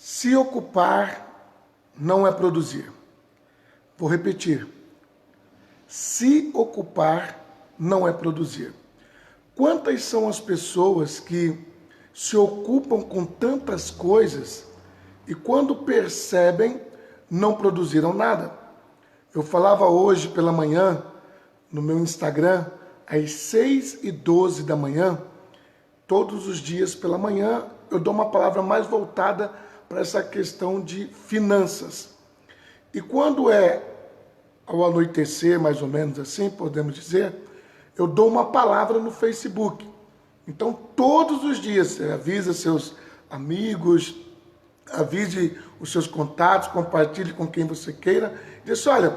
Se ocupar não é produzir. Vou repetir. Se ocupar não é produzir. Quantas são as pessoas que se ocupam com tantas coisas e quando percebem não produziram nada? Eu falava hoje pela manhã no meu Instagram, às 6h12 da manhã, todos os dias pela manhã, eu dou uma palavra mais voltada para essa questão de finanças. E quando é ao anoitecer, mais ou menos assim, podemos dizer, eu dou uma palavra no Facebook. Então, todos os dias, você avisa seus amigos, avise os seus contatos, compartilhe com quem você queira. Diz, olha,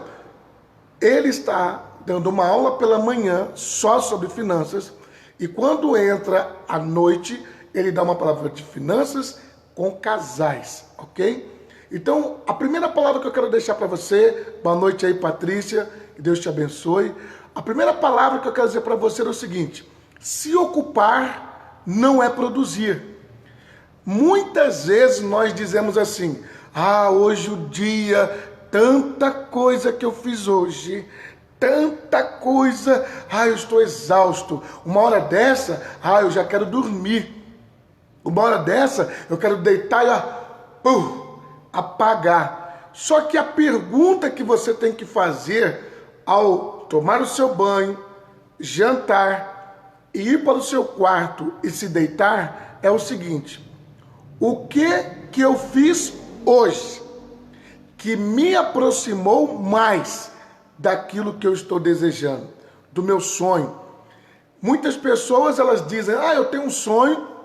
ele está dando uma aula pela manhã só sobre finanças e quando entra à noite, ele dá uma palavra de finanças com casais, ok? Então, a primeira palavra que eu quero deixar para você, boa noite aí, Patrícia, que Deus te abençoe. A primeira palavra que eu quero dizer para você é o seguinte: se ocupar não é produzir. Muitas vezes nós dizemos assim, hoje o dia, tanta coisa que eu fiz hoje, tanta coisa, eu estou exausto. Uma hora dessa, eu já quero dormir. Uma hora dessa, eu quero deitar e apagar. Só que a pergunta que você tem que fazer ao tomar o seu banho, jantar e ir para o seu quarto e se deitar é o seguinte: o que eu fiz hoje que me aproximou mais daquilo que eu estou desejando, do meu sonho? Muitas pessoas elas dizem, eu tenho um sonho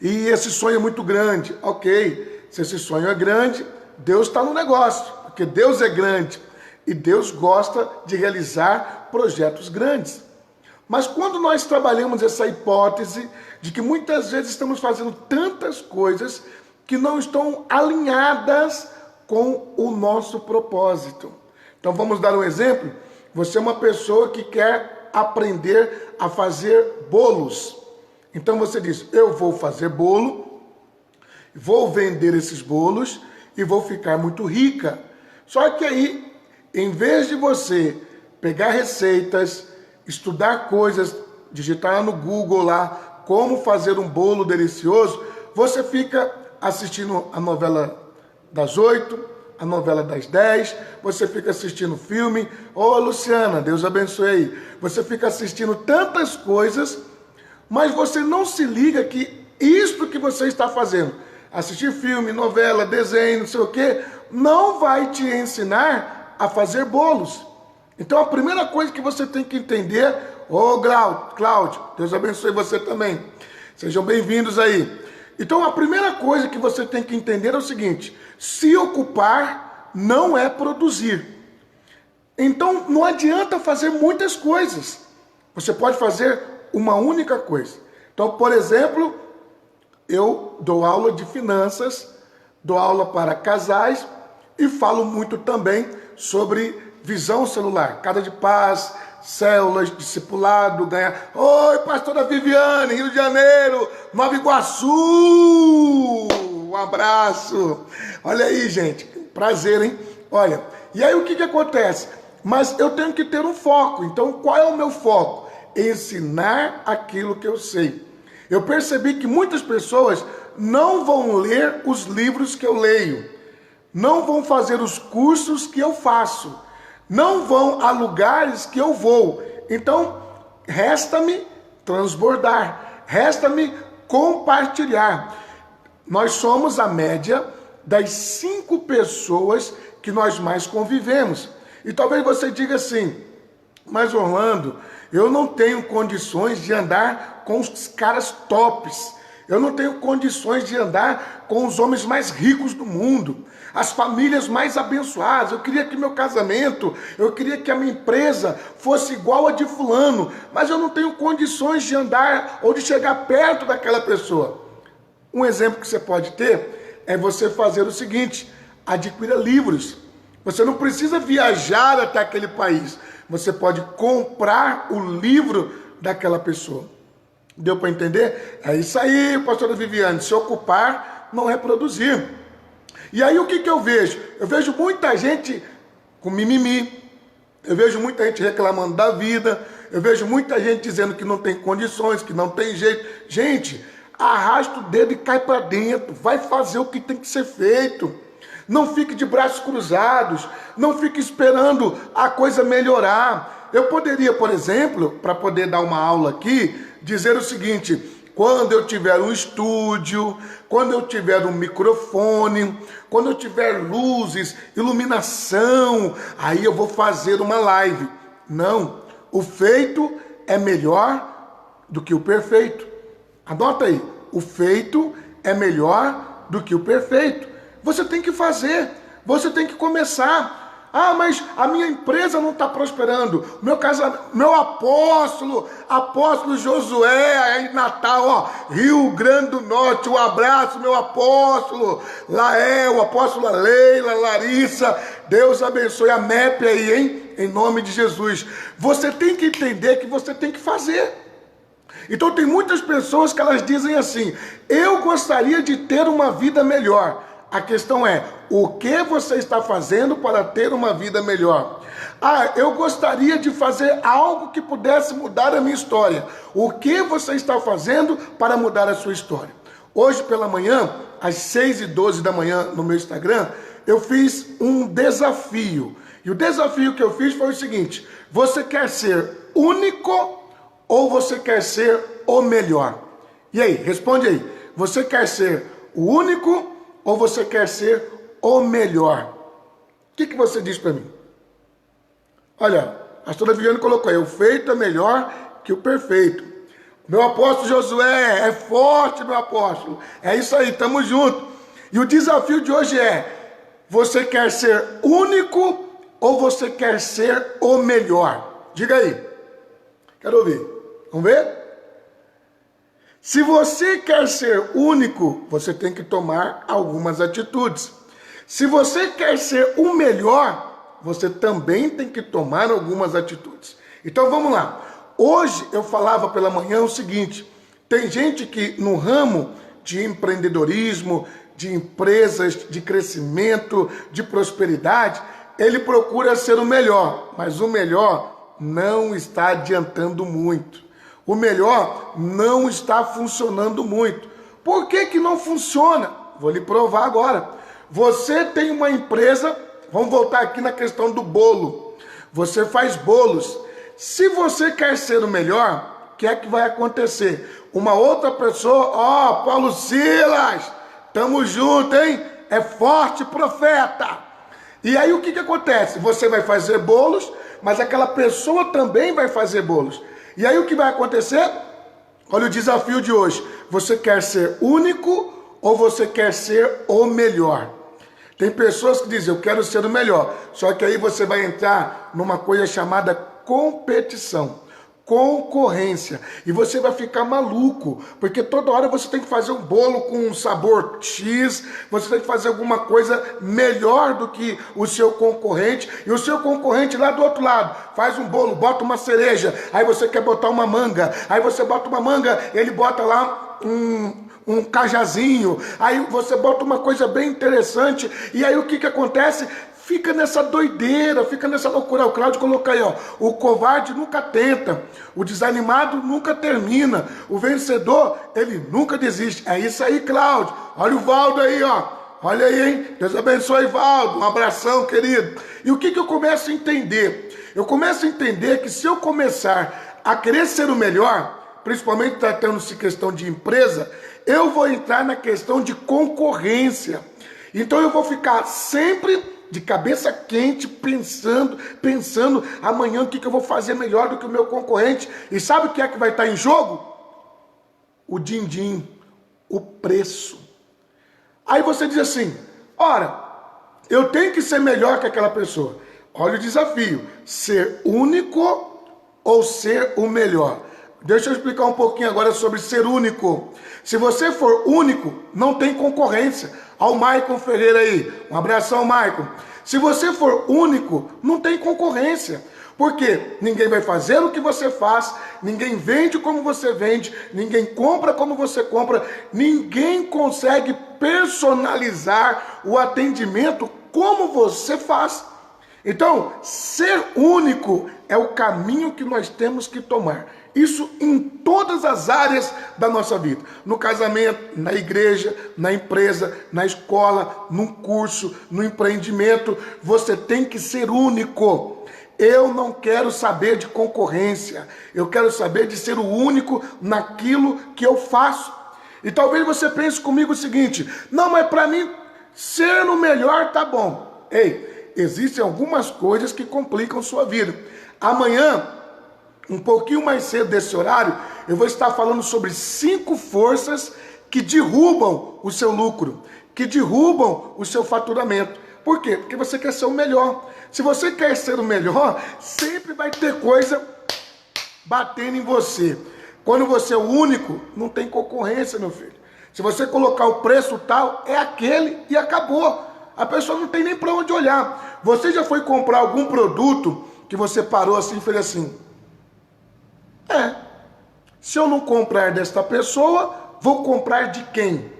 e esse sonho é muito grande. Ok, se esse sonho é grande, Deus está no negócio, porque Deus é grande e Deus gosta de realizar projetos grandes. Mas quando nós trabalhamos essa hipótese de que muitas vezes estamos fazendo tantas coisas que não estão alinhadas com o nosso propósito. Então vamos dar um exemplo. Você é uma pessoa que quer aprender a fazer bolos. Então você diz, eu vou fazer bolo, vou vender esses bolos e vou ficar muito rica. Só que aí, em vez de você pegar receitas, estudar coisas, digitar no Google lá, como fazer um bolo delicioso, você fica assistindo a novela das 8, a novela das 10, você fica assistindo filme. Luciana, Deus abençoe aí. Você fica assistindo tantas coisas, mas você não se liga que isto que você está fazendo, assistir filme, novela, desenho, não sei o quê, não vai te ensinar a fazer bolos. Então a primeira coisa que você tem que entender, Cláudio, Deus abençoe você também. Sejam bem-vindos aí. Então a primeira coisa que você tem que entender é o seguinte: se ocupar não é produzir. Então não adianta fazer muitas coisas. Você pode fazer uma única coisa. Então, por exemplo, eu dou aula de finanças, dou aula para casais e falo muito também sobre visão celular, casa de paz, células, discipulado, ganhar. Oi, pastora Viviane, Rio de Janeiro, Nova Iguaçu, um abraço. Olha aí, gente, prazer, hein? Olha, e aí o que acontece? Mas eu tenho que ter um foco. Então, qual é o meu foco? Ensinar aquilo que eu sei. Eu percebi que muitas pessoas não vão ler os livros que eu leio, não vão fazer os cursos que eu faço, não vão a lugares que eu vou. Então, resta-me transbordar, resta-me compartilhar. Nós somos a média das 5 pessoas que nós mais convivemos. E talvez você diga assim, mas Orlando, eu não tenho condições de andar com os caras tops. Eu não tenho condições de andar com os homens mais ricos do mundo, as famílias mais abençoadas. Eu queria que meu casamento, eu queria que a minha empresa fosse igual a de fulano, mas eu não tenho condições de andar ou de chegar perto daquela pessoa. Um exemplo que você pode ter é você fazer o seguinte: adquira livros. Você não precisa viajar até aquele país. Você pode comprar o livro daquela pessoa. Deu para entender? É isso aí, pastora Viviane. Se ocupar não é produzir. E aí o que eu vejo? Eu vejo muita gente com mimimi, eu vejo muita gente reclamando da vida, eu vejo muita gente dizendo que não tem condições, que não tem jeito. Gente, arrasta o dedo e cai para dentro, vai fazer o que tem que ser feito. Não fique de braços cruzados, não fique esperando a coisa melhorar. Eu poderia, por exemplo, para poder dar uma aula aqui, dizer o seguinte: quando eu tiver um estúdio, quando eu tiver um microfone, quando eu tiver luzes, iluminação, aí eu vou fazer uma live. Não, o feito é melhor do que o perfeito. Anota aí, o feito é melhor do que o perfeito. Você tem que fazer, você tem que começar. Ah, mas a minha empresa não está prosperando. Meu apóstolo Josué, aí em Natal, ó, Rio Grande do Norte, um abraço, meu apóstolo. Lael, apóstola Leila, Larissa, Deus abençoe a MEP aí, hein? Em nome de Jesus. Você tem que entender que você tem que fazer. Então tem muitas pessoas que elas dizem assim: eu gostaria de ter uma vida melhor. A questão é, o que você está fazendo para ter uma vida melhor? Ah, eu gostaria de fazer algo que pudesse mudar a minha história. O que você está fazendo para mudar a sua história? Hoje pela manhã, às 6h12 da manhã, no meu Instagram, eu fiz um desafio. E o desafio que eu fiz foi o seguinte: você quer ser único ou você quer ser o melhor? E aí, responde aí. Você quer ser o único ou você quer ser o melhor? O que você diz para mim? Olha, a pastora Viviane colocou aí: o feito é melhor que o perfeito. Meu apóstolo Josué, é forte, meu apóstolo. É isso aí, tamo junto. E o desafio de hoje é: você quer ser único ou você quer ser o melhor? Diga aí. Quero ouvir. Vamos ver? Se você quer ser único, você tem que tomar algumas atitudes. Se você quer ser o melhor, você também tem que tomar algumas atitudes. Então vamos lá. Hoje eu falava pela manhã o seguinte: tem gente que no ramo de empreendedorismo, de empresas, de crescimento, de prosperidade, ele procura ser o melhor, mas o melhor não está adiantando muito. O melhor não está funcionando muito. Por que não funciona? Vou lhe provar agora. Você tem uma empresa, vamos voltar aqui na questão do bolo. Você faz bolos. Se você quer ser o melhor, o que é que vai acontecer? Uma outra pessoa, ó, Paulo Silas, tamo junto, hein? É forte, profeta. E aí o que acontece? Você vai fazer bolos, mas aquela pessoa também vai fazer bolos. E aí o que vai acontecer? Olha o desafio de hoje. Você quer ser único ou você quer ser o melhor? Tem pessoas que dizem: eu quero ser o melhor. Só que aí você vai entrar numa coisa chamada competição, concorrência. E você vai ficar maluco, porque toda hora você tem que fazer um bolo com um sabor X, você tem que fazer alguma coisa melhor do que o seu concorrente, e o seu concorrente lá do outro lado faz um bolo, bota uma cereja, aí você quer botar uma manga, aí você bota uma manga, ele bota lá um cajazinho, aí você bota uma coisa bem interessante, e aí o que acontece? Fica nessa doideira, fica nessa loucura. O Cláudio colocou aí, ó: o covarde nunca tenta, o desanimado nunca termina, o vencedor, ele nunca desiste. É isso aí, Cláudio. Olha o Valdo aí, ó. Olha aí, hein? Deus abençoe, Valdo. Um abração, querido. E o que eu começo a entender? Eu começo a entender que se eu começar a querer ser o melhor, principalmente tratando-se questão de empresa, eu vou entrar na questão de concorrência. Então eu vou ficar sempre de cabeça quente, pensando amanhã o que eu vou fazer melhor do que o meu concorrente. E sabe o que é que vai estar em jogo? O din-din, o preço. Aí você diz assim: ora, eu tenho que ser melhor que aquela pessoa. Olha o desafio: ser único ou ser o melhor? Deixa eu explicar um pouquinho agora sobre ser único. Se você for único, não tem concorrência. Olha o Maicon Ferreira aí. Um abração, Maicon. Se você for único, não tem concorrência. Porque ninguém vai fazer o que você faz, ninguém vende como você vende, ninguém compra como você compra, ninguém consegue personalizar o atendimento como você faz. Então, ser único é o caminho que nós temos que tomar. Isso em todas as áreas da nossa vida. No casamento, na igreja, na empresa, na escola, num curso, no empreendimento. Você tem que ser único. Eu não quero saber de concorrência. Eu quero saber de ser o único naquilo que eu faço. E talvez você pense comigo o seguinte: não, mas para mim ser o melhor tá bom. Ei, existem algumas coisas que complicam sua vida. Amanhã, um pouquinho mais cedo desse horário, eu vou estar falando sobre 5 forças que derrubam o seu lucro, que derrubam o seu faturamento. Por quê? Porque você quer ser o melhor. Se você quer ser o melhor, sempre vai ter coisa batendo em você. Quando você é o único, não tem concorrência, meu filho. Se você colocar o preço tal, é aquele e acabou. A pessoa não tem nem para onde olhar. Você já foi comprar algum produto que você parou assim e fez assim: se eu não comprar desta pessoa, vou comprar de quem?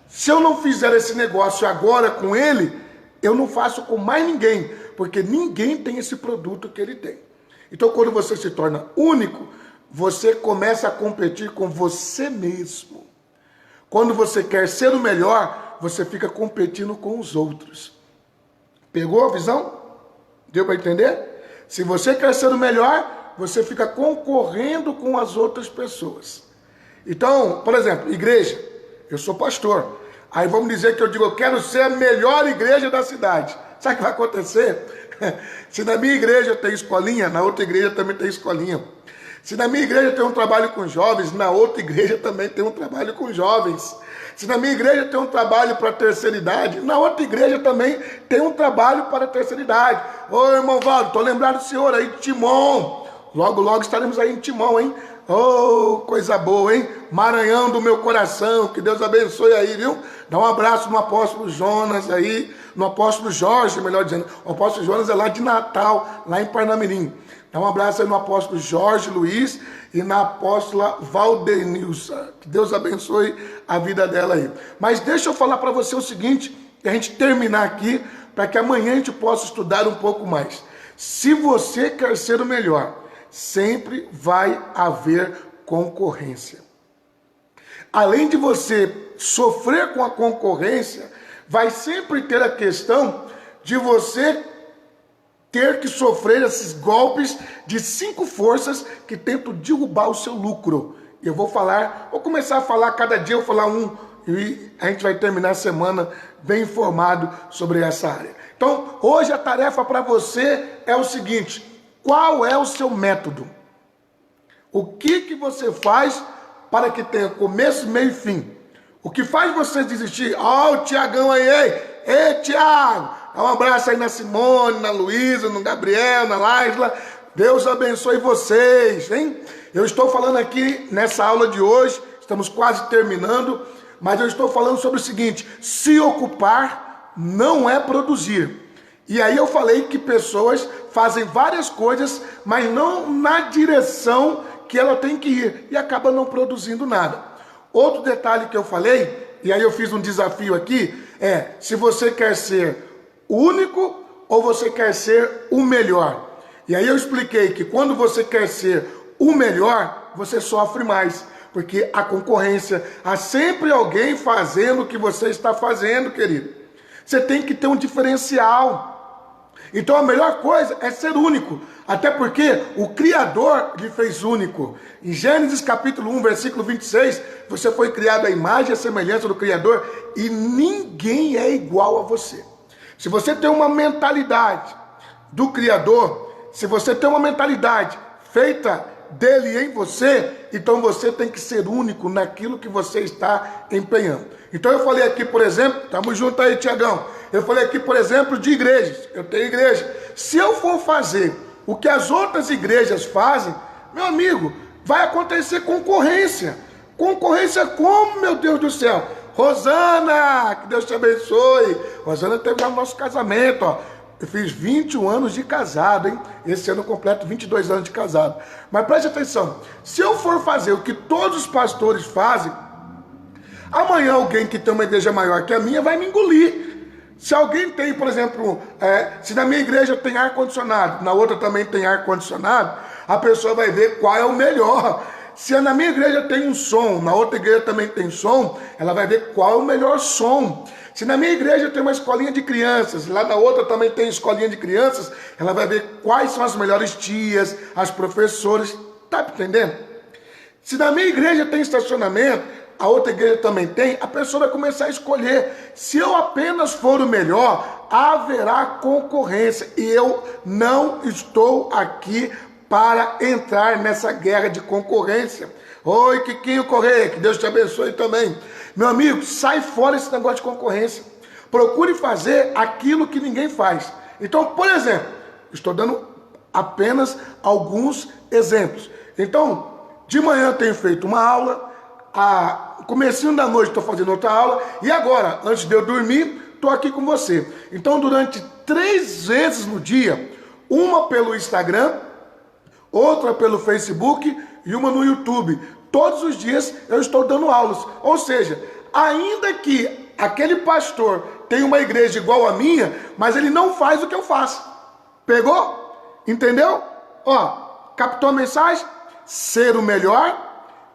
Se eu não fizer esse negócio agora com ele, eu não faço com mais ninguém, porque ninguém tem esse produto que ele tem. Então, quando você se torna único, você começa a competir com você mesmo. Quando você quer ser o melhor, você fica competindo com os outros. Pegou a visão? Deu para entender? Se você quer ser o melhor, você fica concorrendo com as outras pessoas. Então, por exemplo, igreja, eu sou pastor. Aí vamos dizer que eu quero ser a melhor igreja da cidade. Sabe o que vai acontecer? Se na minha igreja tem escolinha, na outra igreja também tem escolinha. Se na minha igreja tem um trabalho com jovens, na outra igreja também tem um trabalho com jovens. Se na minha igreja tem um trabalho para a terceira idade, na outra igreja também tem um trabalho para a terceira idade. Ô irmão Valdo, estou lembrado do senhor aí de Timon. Logo, logo estaremos aí em Timon, hein? Oh, coisa boa, hein? Maranhão do meu coração, que Deus abençoe aí, viu? Dá um abraço no apóstolo Jonas aí, no apóstolo Jorge, melhor dizendo. O apóstolo Jonas é lá de Natal, lá em Parnamirim. Dá um abraço aí no apóstolo Jorge Luiz e na apóstola Valdenilza. Que Deus abençoe a vida dela aí. Mas deixa eu falar para você o seguinte, que a gente terminar aqui, para que amanhã a gente possa estudar um pouco mais. Se você quer ser o melhor, sempre vai haver concorrência. Além de você sofrer com a concorrência, vai sempre ter a questão de você ter que sofrer esses golpes de 5 forças que tentam derrubar o seu lucro. Eu vou começar a falar, cada dia eu vou falar um, e a gente vai terminar a semana bem informado sobre essa área. Então, hoje a tarefa para você é o seguinte: qual é o seu método? O que você faz para que tenha começo, meio e fim? O que faz você desistir? Ó, o Tiagão aí, ei, Tiago! Dá um abraço aí na Simone, na Luísa, no Gabriel, na Laisla. Deus abençoe vocês, hein? Eu estou falando aqui nessa aula de hoje, estamos quase terminando, mas eu estou falando sobre o seguinte: se ocupar não é produzir. E aí eu falei que pessoas fazem várias coisas, mas não na direção que ela tem que ir, e acaba não produzindo nada. Outro detalhe que eu falei, e aí eu fiz um desafio aqui, se você quer ser único ou você quer ser o melhor. E aí eu expliquei que quando você quer ser o melhor, você sofre mais, porque a concorrência, há sempre alguém fazendo o que você está fazendo, querido. Você tem que ter um diferencial. Então a melhor coisa é ser único, até porque o Criador lhe fez único. Em Gênesis capítulo 1, versículo 26, você foi criado à imagem e à semelhança do Criador e ninguém é igual a você. Se você tem uma mentalidade do Criador, se você tem uma mentalidade feita dele em você, então você tem que ser único naquilo que você está empenhando. Então eu falei aqui, por exemplo, estamos juntos aí, Tiagão. Eu falei aqui, por exemplo, de igrejas. Eu tenho igreja. Se eu for fazer o que as outras igrejas fazem, meu amigo, vai acontecer concorrência. Concorrência como, meu Deus do céu? Rosana, que Deus te abençoe. Rosana teve lá no nosso casamento, ó. Eu fiz 21 anos de casado, hein? Esse ano eu completo 22 anos de casado. Mas preste atenção, se eu for fazer o que todos os pastores fazem, amanhã alguém que tem uma igreja maior que a minha vai me engolir. Se alguém tem, por exemplo, se na minha igreja tem ar-condicionado, na outra também tem ar-condicionado, a pessoa vai ver qual é o melhor. Se na minha igreja tem um som, na outra igreja também tem som, ela vai ver qual é o melhor som. Se na minha igreja tem uma escolinha de crianças, lá na outra também tem escolinha de crianças, ela vai ver quais são as melhores tias, as professoras. Tá entendendo? Se na minha igreja tem estacionamento, a outra igreja também tem, a pessoa vai começar a escolher. Se eu apenas for o melhor, haverá concorrência. E eu não estou aqui para entrar nessa guerra de concorrência. Oi, Quiquinho Correia, que Deus te abençoe também. Meu amigo, sai fora esse negócio de concorrência. Procure fazer aquilo que ninguém faz. Então, por exemplo, estou dando apenas alguns exemplos. Então, de manhã eu tenho feito uma aula, comecinho da noite estou fazendo outra aula, e agora, antes de eu dormir, estou aqui com você. Então, durante 3 vezes no dia, uma pelo Instagram, outra pelo Facebook e uma no YouTube. Todos os dias eu estou dando aulas. Ou seja, ainda que aquele pastor tenha uma igreja igual a minha, mas ele não faz o que eu faço. Pegou? Entendeu? Ó, captou a mensagem? Ser o melhor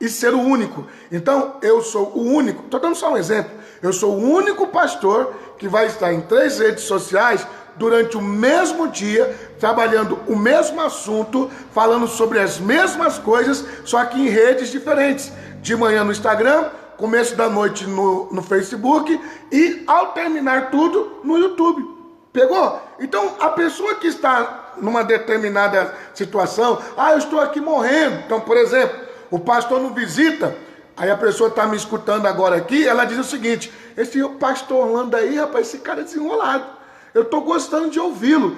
e ser o único. Então, eu sou o único. Estou dando só um exemplo. Eu sou o único pastor que vai estar em 3 redes sociais durante o mesmo dia, trabalhando o mesmo assunto, falando sobre as mesmas coisas, só que em redes diferentes. De manhã no Instagram, começo da noite no Facebook e ao terminar tudo no YouTube. Pegou? Então, a pessoa que está numa determinada situação, eu estou aqui morrendo. Então, por exemplo, o pastor não visita, aí a pessoa está me escutando agora aqui, ela diz o seguinte: esse pastor Orlando aí, rapaz, esse cara é desenrolado. Eu estou gostando de ouvi-lo.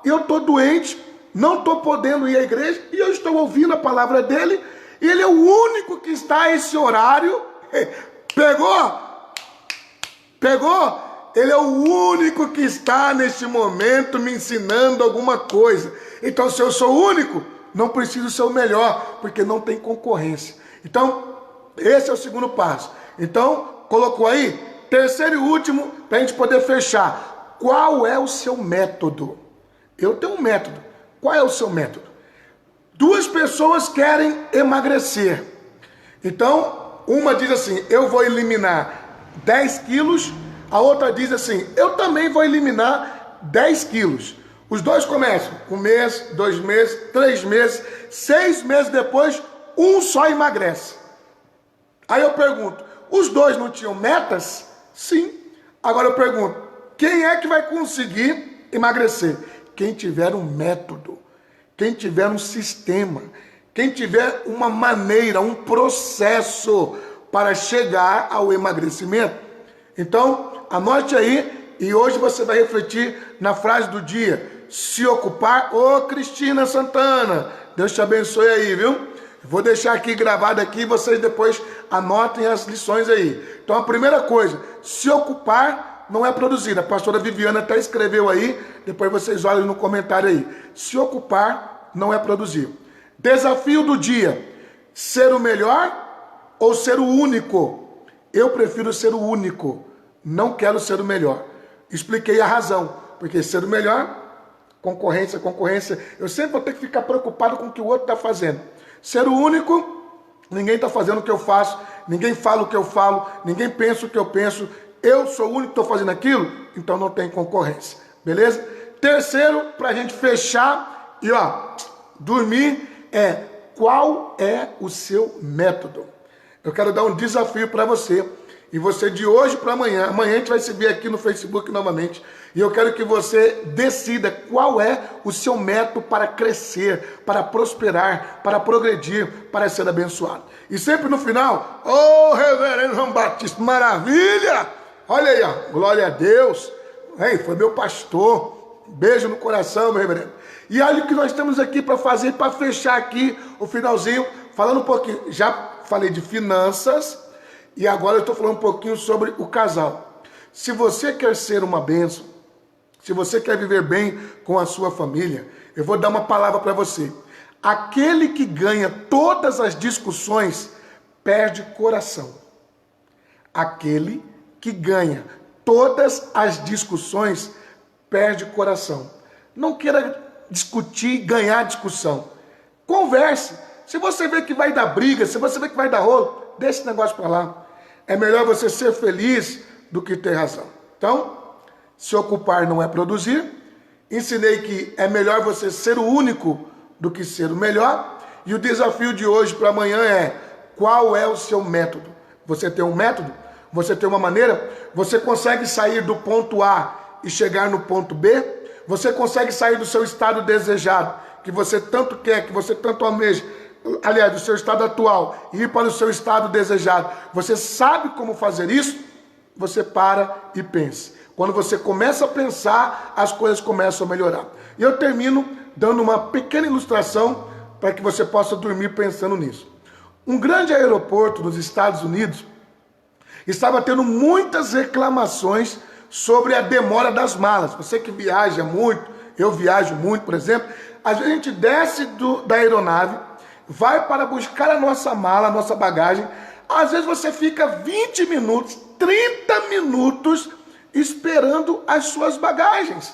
Eu estou doente, não estou podendo ir à igreja, e eu estou ouvindo a palavra dele, e ele é o único que está a esse horário. Pegou? Pegou? Ele é o único que está neste momento me ensinando alguma coisa. Então, se eu sou o único, não preciso ser o melhor, porque não tem concorrência. Então, esse é o segundo passo. Então, colocou aí, terceiro e último, para a gente poder fechar. Qual é o seu método? Eu tenho um método. Qual é o seu método? 2 pessoas querem emagrecer. Então, uma diz assim: eu vou eliminar 10 quilos. A outra diz assim: eu também vou eliminar 10 quilos. Os 2 começam. 1 mês, 2 meses, 3 meses, 6 meses depois, um só emagrece. Aí eu pergunto: os 2 não tinham metas? Sim. Agora eu pergunto: quem é que vai conseguir emagrecer? Quem tiver um método, quem tiver um sistema, quem tiver uma maneira, um processo para chegar ao emagrecimento. Então, anote aí, e hoje você vai refletir na frase do dia: se ocupar. Ô Cristina Santana, Deus te abençoe aí, viu? Vou deixar aqui gravado aqui, vocês depois anotem as lições aí. Então, a primeira coisa: se ocupar não é produzir. A pastora Viviana até escreveu aí, depois vocês olhem no comentário aí. Se ocupar não é produzir. Desafio do dia: ser o melhor ou ser o único? Eu prefiro ser o único, não quero ser o melhor. Expliquei a razão, porque ser o melhor, concorrência, eu sempre vou ter que ficar preocupado com o que o outro está fazendo. Ser o único, ninguém está fazendo o que eu faço, ninguém fala o que eu falo, ninguém pensa o que eu penso. Eu sou o único que estou fazendo aquilo, então não tem concorrência, beleza? Terceiro, para a gente fechar e dormir, qual é o seu método? Eu quero dar um desafio para você, e você de hoje para amanhã a gente vai se ver aqui no Facebook novamente, e eu quero que você decida qual é o seu método para crescer, para prosperar, para progredir, para ser abençoado. E sempre no final: ô reverendo João Batista, maravilha! Olha aí, glória a Deus. Foi meu pastor. Beijo no coração, meu reverendo. E olha o que nós estamos aqui para fazer, para fechar aqui o finalzinho, falando um pouquinho. Já falei de finanças e agora eu estou falando um pouquinho sobre o casal. Se você quer ser uma bênção, Se você quer viver bem com a sua família, eu vou dar uma palavra para você. Aquele que ganha todas as discussões perde coração. Aquele que ganha todas as discussões perde coração. Não queira discutir e ganhar discussão. Converse. Se você vê que vai dar briga, se você vê que vai dar rolo, deixa esse negócio para lá. É melhor você ser feliz do que ter razão. Então, se ocupar não é produzir. Ensinei que é melhor você ser o único do que ser o melhor. E o desafio de hoje para amanhã é: qual é o seu método? Você tem um método? Você tem uma maneira? Você consegue sair do ponto A e chegar no ponto B? Você consegue sair do seu estado desejado, que você tanto quer, que você tanto almeja, aliás, do seu estado atual, e ir para o seu estado desejado? Você sabe como fazer isso? Você para e pensa. Quando você começa a pensar, as coisas começam a melhorar. E eu termino dando uma pequena ilustração para que você possa dormir pensando nisso. Um grande aeroporto nos Estados Unidos estava tendo muitas reclamações sobre a demora das malas. Você que viaja muito, eu viajo muito, por exemplo, às vezes a gente desce da aeronave, vai para buscar a nossa mala, a nossa bagagem, às vezes você fica 20 minutos, 30 minutos esperando as suas bagagens.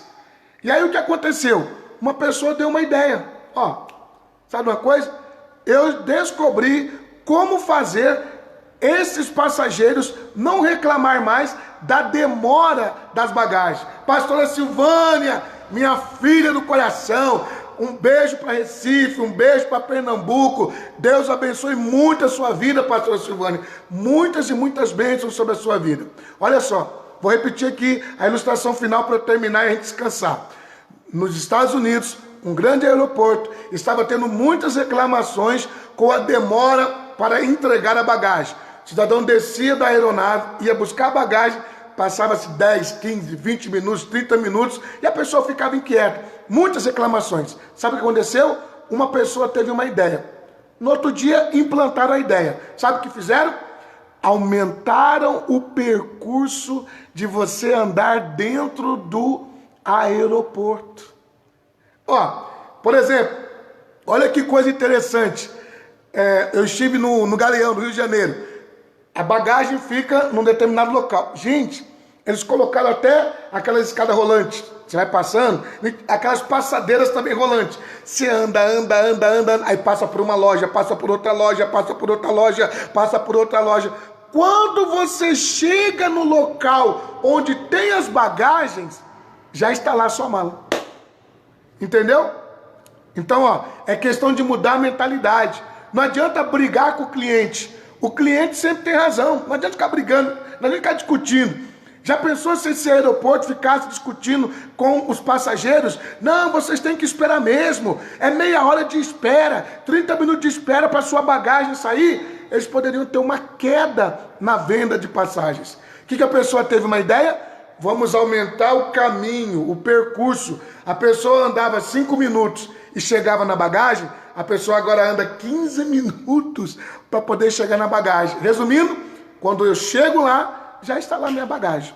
E aí o que aconteceu? Uma pessoa deu uma ideia. Ó, sabe uma coisa? Eu descobri como fazer esses passageiros não reclamar mais da demora das bagagens. Pastora Silvânia, minha filha do coração, um beijo para Recife, um beijo para Pernambuco. Deus abençoe muito a sua vida, pastora Silvânia. Muitas e muitas bênçãos sobre a sua vida. Olha só, vou repetir aqui a ilustração final para eu terminar e a gente descansar. Nos Estados Unidos, um grande aeroporto estava tendo muitas reclamações com a demora para entregar a bagagem. O cidadão descia da aeronave, ia buscar a bagagem, passava-se 10, 15, 20 minutos, 30 minutos, e a pessoa ficava inquieta. Muitas reclamações. Sabe o que aconteceu? Uma pessoa teve uma ideia. No outro dia, implantaram a ideia. Sabe o que fizeram? Aumentaram o percurso de você andar dentro do aeroporto. Ó, por exemplo, olha que coisa interessante. Eu estive no Galeão, no Rio de Janeiro. A bagagem fica num determinado local. Gente, eles colocaram até aquelas escadas rolantes. Você vai passando, aquelas passadeiras também rolantes. Você anda, aí passa por uma loja, passa por outra loja, passa por outra loja, passa por outra loja. Quando você chega no local onde tem as bagagens, já está lá a sua mala. Entendeu? Então, ó, é questão de mudar a mentalidade. Não adianta brigar com o cliente. O cliente sempre tem razão. Não adianta ficar brigando, não adianta ficar discutindo. Já pensou se esse aeroporto ficasse discutindo com os passageiros? Não, vocês têm que esperar mesmo. É meia hora de espera, 30 minutos de espera para sua bagagem sair. Eles poderiam ter uma queda na venda de passagens. O que a pessoa teve uma ideia? Vamos aumentar o caminho, o percurso. A pessoa andava 5 minutos e chegava na bagagem. A pessoa agora anda 15 minutos para poder chegar na bagagem. Resumindo, quando eu chego lá, já está lá minha bagagem.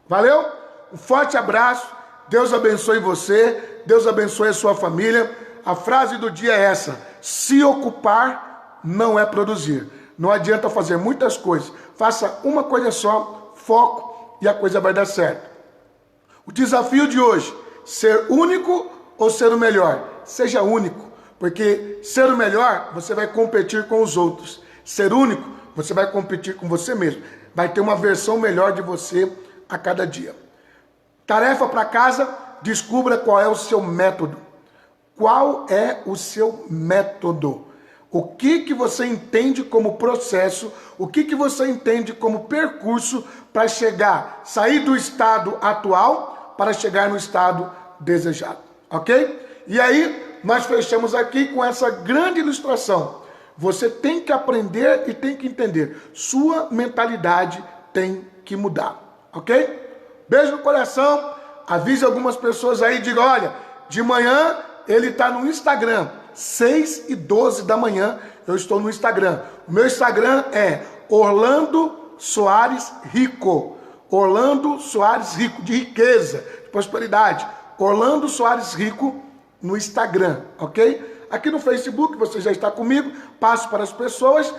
Valeu? Um forte abraço. Deus abençoe você. Deus abençoe a sua família. A frase do dia é essa: se ocupar não é produzir. Não adianta fazer muitas coisas. Faça uma coisa só, foco, e a coisa vai dar certo. O desafio de hoje: ser único ou ser o melhor? Seja único. Porque ser o melhor, você vai competir com os outros. Ser único, você vai competir com você mesmo. Vai ter uma versão melhor de você a cada dia. Tarefa para casa: descubra qual é o seu método. Qual é o seu método? O que você entende como processo? O que você entende como percurso para sair do estado atual para chegar no estado desejado? Ok? E aí, nós fechamos aqui com essa grande ilustração. Você tem que aprender e tem que entender. Sua mentalidade tem que mudar. Ok? Beijo no coração. Avise algumas pessoas aí. Diga: olha, de manhã ele está no Instagram. 6h12 da manhã eu estou no Instagram. O meu Instagram é Orlando Soares Rico. Orlando Soares Rico, de riqueza, de prosperidade. Orlando Soares Rico no Instagram, ok? Aqui no Facebook você já está comigo, passo para as pessoas.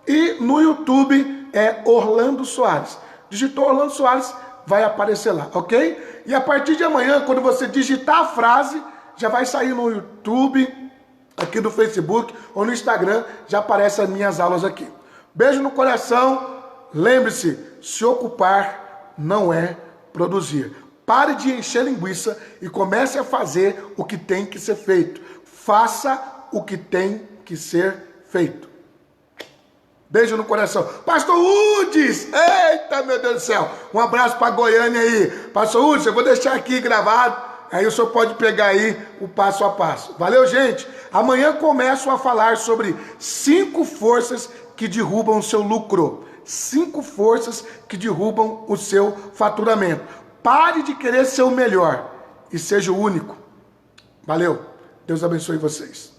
E no YouTube é Orlando Soares. Digitou Orlando Soares, vai aparecer lá, ok? E a partir de amanhã, quando você digitar a frase, já vai sair no YouTube, aqui no Facebook ou no Instagram, já aparecem as minhas aulas aqui. Beijo no coração. Lembre-se, se ocupar não é produzir. Pare de encher linguiça e comece a fazer o que tem que ser feito. Faça o que tem que ser feito. Beijo no coração. Pastor Udes! Eita, meu Deus do céu! Um abraço para Goiânia aí. Pastor Udes, eu vou deixar aqui gravado. Aí o senhor pode pegar aí o passo a passo. Valeu, gente? Amanhã começo a falar sobre 5 forças que derrubam o seu lucro. 5 forças que derrubam o seu faturamento. Pare de querer ser o melhor e seja o único. Valeu. Deus abençoe vocês.